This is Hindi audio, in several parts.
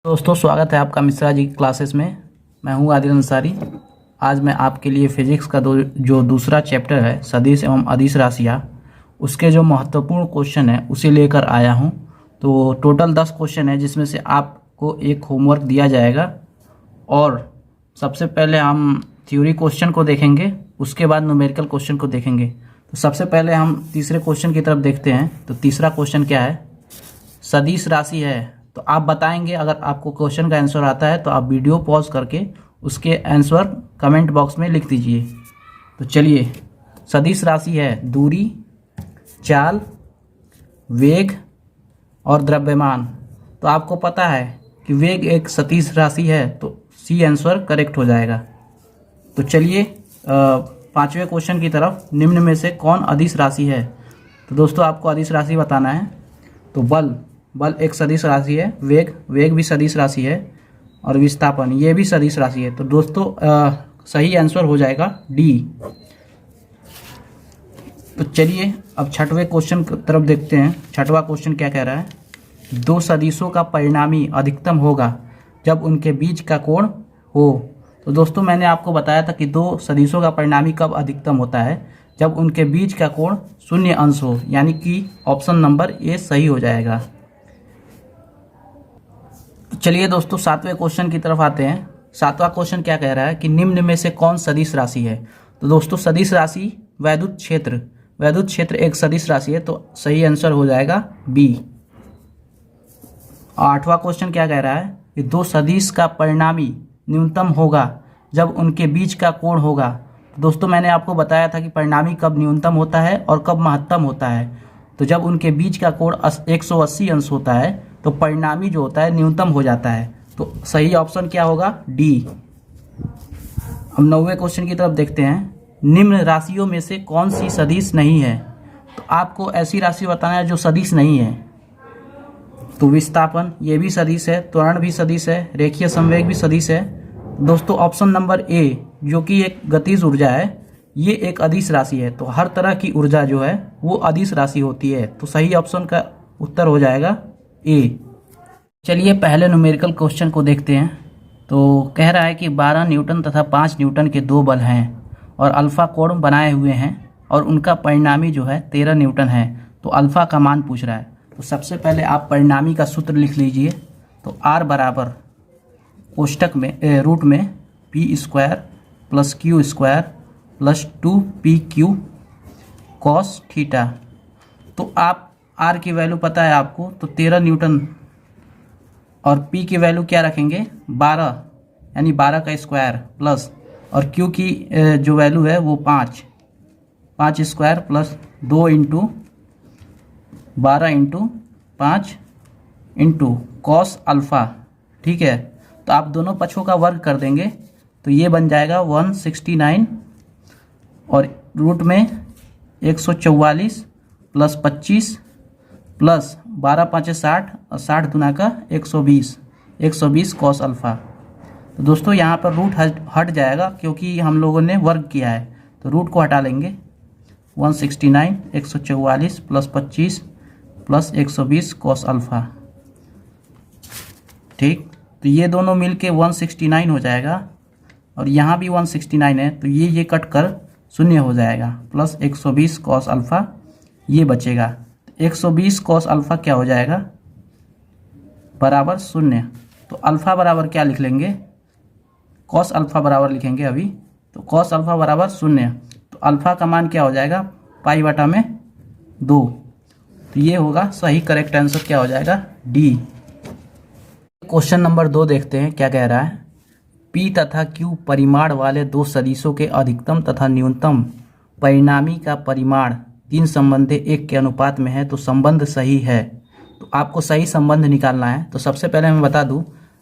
दोस्तों स्वागत है आपका मिश्रा जी की क्लासेस में। मैं हूं आदिल अंसारी। आज मैं आपके लिए फिजिक्स का जो दूसरा चैप्टर है सदिश एवं अदिश राशियाँ, उसके जो महत्वपूर्ण क्वेश्चन है उसे लेकर आया हूं। तो टोटल 10 क्वेश्चन है जिसमें से आपको एक होमवर्क दिया जाएगा। और सबसे पहले हम थ्योरी क्वेश्चन को देखेंगे, उसके बाद न्यूमेरिकल क्वेश्चन को देखेंगे। तो सबसे पहले हम तीसरे क्वेश्चन की तरफ देखते हैं। तो तीसरा क्वेश्चन क्या है? सदिश राशि है। तो आप बताएंगे, अगर आपको क्वेश्चन का आंसर आता है तो आप वीडियो पॉज करके उसके आंसर कमेंट बॉक्स में लिख दीजिए। तो चलिए, सदिश राशि है दूरी, चाल, वेग और द्रव्यमान। तो आपको पता है कि वेग एक सदिश राशि है, तो सी आंसर करेक्ट हो जाएगा। तो चलिए पांचवें क्वेश्चन की तरफ। निम्न में से कौन अदिश राशि है? तो दोस्तों आपको अदिश राशि बताना है। तो बल एक सदिश राशि है, वेग भी सदिश राशि है, और विस्थापन ये भी सदिश राशि है। तो दोस्तों सही आंसर हो जाएगा डी। तो चलिए अब छठवें क्वेश्चन की तरफ देखते हैं। छठवां क्वेश्चन क्या कह रहा है? दो सदिशों का परिणामी अधिकतम होगा जब उनके बीच का कोण हो। तो दोस्तों मैंने आपको बताया था कि दो सदिशों का परिणामी कब अधिकतम होता है? जब उनके बीच का कोण 0 अंश हो, यानी कि ऑप्शन नंबर ए सही हो जाएगा। चलिए दोस्तों सातवें क्वेश्चन की तरफ आते हैं। सातवां क्वेश्चन क्या कह रहा है कि निम्न में से कौन सदिश राशि है? तो दोस्तों सदिश राशि वैद्युत क्षेत्र एक सदिश राशि है, तो सही आंसर हो जाएगा बी। आठवां क्वेश्चन क्या कह रहा है कि दो सदिश का परिणामी न्यूनतम होगा जब उनके बीच का कोण होगा। दोस्तों मैंने आपको बताया था कि परिणामी कब न्यूनतम होता है और कब महत्तम होता है। तो जब उनके बीच का कोण 180 अंश होता है तो परिणामी जो होता है न्यूनतम हो जाता है। तो सही ऑप्शन क्या होगा? डी। हम नौवें क्वेश्चन की तरफ देखते हैं। निम्न राशियों में से कौन सी सदिश नहीं है? तो आपको ऐसी राशि बताना है जो सदिश नहीं है। तो विस्थापन ये भी सदिश है, त्वरण भी सदिश है, रेखीय संवेग भी सदिश है। दोस्तों ऑप्शन नंबर ए जो कि एक गतिज ऊर्जा है, ये एक अदिश राशि है। तो हर तरह की ऊर्जा जो है वो अदिश राशि होती है। तो सही ऑप्शन का उत्तर हो जाएगा ए। चलिए पहले न्यूमेरिकल क्वेश्चन को देखते हैं। तो कह रहा है कि 12 न्यूटन तथा 5 न्यूटन के दो बल हैं और अल्फा कोण बनाए हुए हैं और उनका परिणामी जो है 13 न्यूटन है। तो अल्फा का मान पूछ रहा है। तो सबसे पहले आप परिणामी का सूत्र लिख लीजिए। तो आर बराबर कोष्टक में रूट में P square plus Q square plus 2pq cos theta. तो आप आर की वैल्यू पता है आपको, तो 13 न्यूटन, और पी की वैल्यू क्या रखेंगे? 12, यानी 12 का स्क्वायर प्लस, और क्यू की जो वैल्यू है वो 5 square plus 2 into 12 into 5 into cos alpha. ठीक है, तो आप दोनों पक्षों का वर्ग कर देंगे तो ये बन जाएगा 169, और रूट में 144 प्लस 25 प्लस 12 5 60 और 60 दूना का 120 कॉस अल्फ़ा। तो दोस्तों यहाँ पर रूट हट जाएगा क्योंकि हम लोगों ने वर्ग किया है, तो रूट को हटा लेंगे। 169 144 प्लस 25 प्लस 120 कॉस अल्फ़ा। ठीक, तो ये दोनों मिलके 169 हो जाएगा, और यहाँ भी 169 है, तो ये कट कर 0 हो जाएगा, प्लस 120 कॉस अल्फ़ा ये बचेगा। 120 कॉस अल्फ़ा क्या हो जाएगा? बराबर 0। तो अल्फ़ा बराबर क्या लिख लेंगे? कॉस अल्फ़ा बराबर लिखेंगे अभी। तो कॉस अल्फ़ा बराबर 0। तो अल्फ़ा का मान क्या हो जाएगा? पाई बटा में 2। तो ये होगा सही करेक्ट आंसर, क्या हो जाएगा? डी। क्वेश्चन नंबर 2 देखते हैं क्या कह रहा है। P तथा Q परिमाण वाले दो सदिशों के अधिकतम तथा न्यूनतम परिणामी का परिमाण 3 संबंधे 1 के अनुपात में है, तो संबंध सही है। तो आपको सही संबंध निकालना है। तो सबसे पहले मैं बता दूं,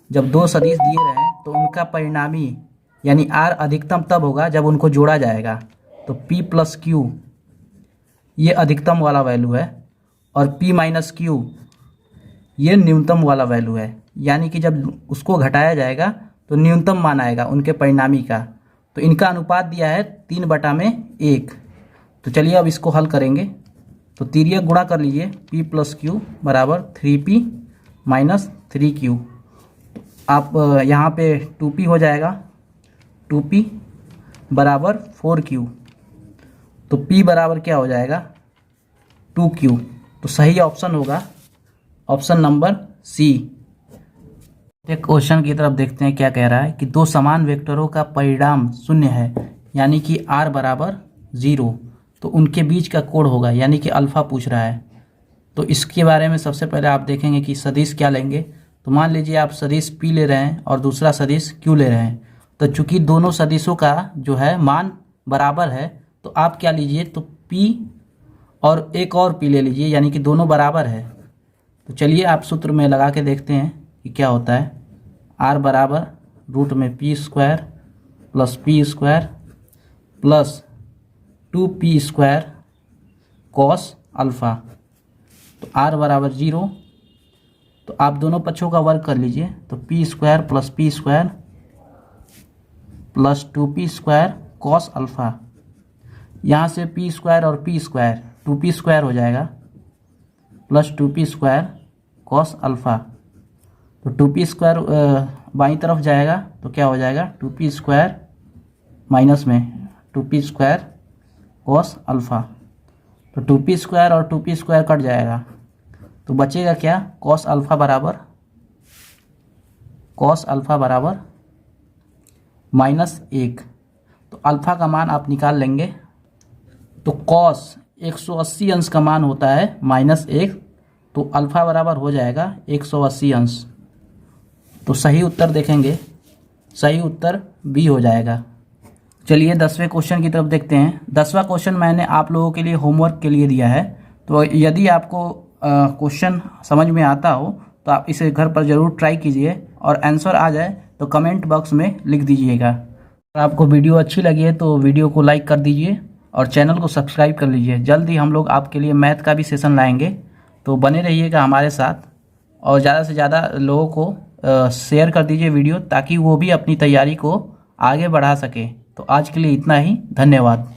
जब दो सदिश दिए रहे तो उनका परिणामी यानी R अधिकतम तब होगा जब उनको जोड़ा जाएगा। तो P प्लस Q ये अधिकतम वाला वैल्यू है, और P माइनस Q ये न्यूनतम वाला वैल्यू है, यानी कि जब उसको घटाया जाएगा तो न्यूनतम मान आएगा उनके परिणामी का। तो इनका अनुपात दिया है 3/1। तो चलिए अब इसको हल करेंगे। तो तिर्यक गुणा कर लीजिए, P प्लस Q बराबर 3P माइनस 3Q। आप यहाँ पे 2p हो जाएगा, 2p बराबर 4q, तो p बराबर क्या हो जाएगा 2q। तो सही ऑप्शन होगा ऑप्शन नंबर सी। एक क्वेश्चन की तरफ देखते हैं क्या कह रहा है कि दो समान वेक्टरों का परिणाम शून्य है यानी कि r बराबर 0, तो उनके बीच का कोण होगा यानी कि अल्फा पूछ रहा है। तो इसके बारे में सबसे पहले आप देखेंगे कि सदिश क्या लेंगे। तो मान लीजिए आप सदिश p ले रहे हैं और दूसरा सदिश q ले रहे हैं, तो चूंकि दोनों सदिशों का जो है मान बराबर है तो आप क्या लीजिए, तो p और एक और p ले लीजिए यानी कि दोनों बराबर है। तो चलिए आप सूत्र में लगा के देखते हैं कि क्या होता है। r बराबर रूट में p square plus p square plus 2p square cos alpha. तो r बराबर 0, तो आप दोनों पक्षों का वर्ग कर लीजिए, तो p square plus p square plus 2p square cos alpha. यहाँ से p स्क्वायर और p स्क्वायर 2p स्क्वायर हो जाएगा plus 2p square cos alpha. तो 2p स्क्वायर बाईं तरफ जाएगा तो क्या हो जाएगा 2p स्क्वायर माइनस में 2p स्क्वायर कॉस अल्फ़ा। तो 2p स्क्वायर और 2p स्क्वायर कट जाएगा तो बचेगा क्या, कॉस अल्फ़ा बराबर -1। तो अल्फ़ा का मान आप निकाल लेंगे, तो कॉस 180 अंश का मान होता है -1, तो अल्फ़ा बराबर हो जाएगा 180 अंश। तो सही उत्तर देखेंगे, सही उत्तर बी हो जाएगा। चलिए 10वें क्वेश्चन की तरफ देखते हैं। 10वां क्वेश्चन मैंने आप लोगों के लिए होमवर्क के लिए दिया है, तो यदि आपको क्वेश्चन समझ में आता हो तो आप इसे घर पर ज़रूर ट्राई कीजिए और आंसर आ जाए तो कमेंट बॉक्स में लिख दीजिएगा। अगर आपको वीडियो अच्छी लगी है तो वीडियो को लाइक कर दीजिए और चैनल को सब्सक्राइब कर लीजिए। जल्द ही हम लोग आपके लिए मैथ का भी सेशन लाएंगे, तो बने रहिएगा हमारे साथ और ज़्यादा से ज़्यादा लोगों को शेयर कर दीजिए वीडियो, ताकि वो भी अपनी तैयारी को आगे बढ़ा सके। तो आज के लिए इतना ही, धन्यवाद।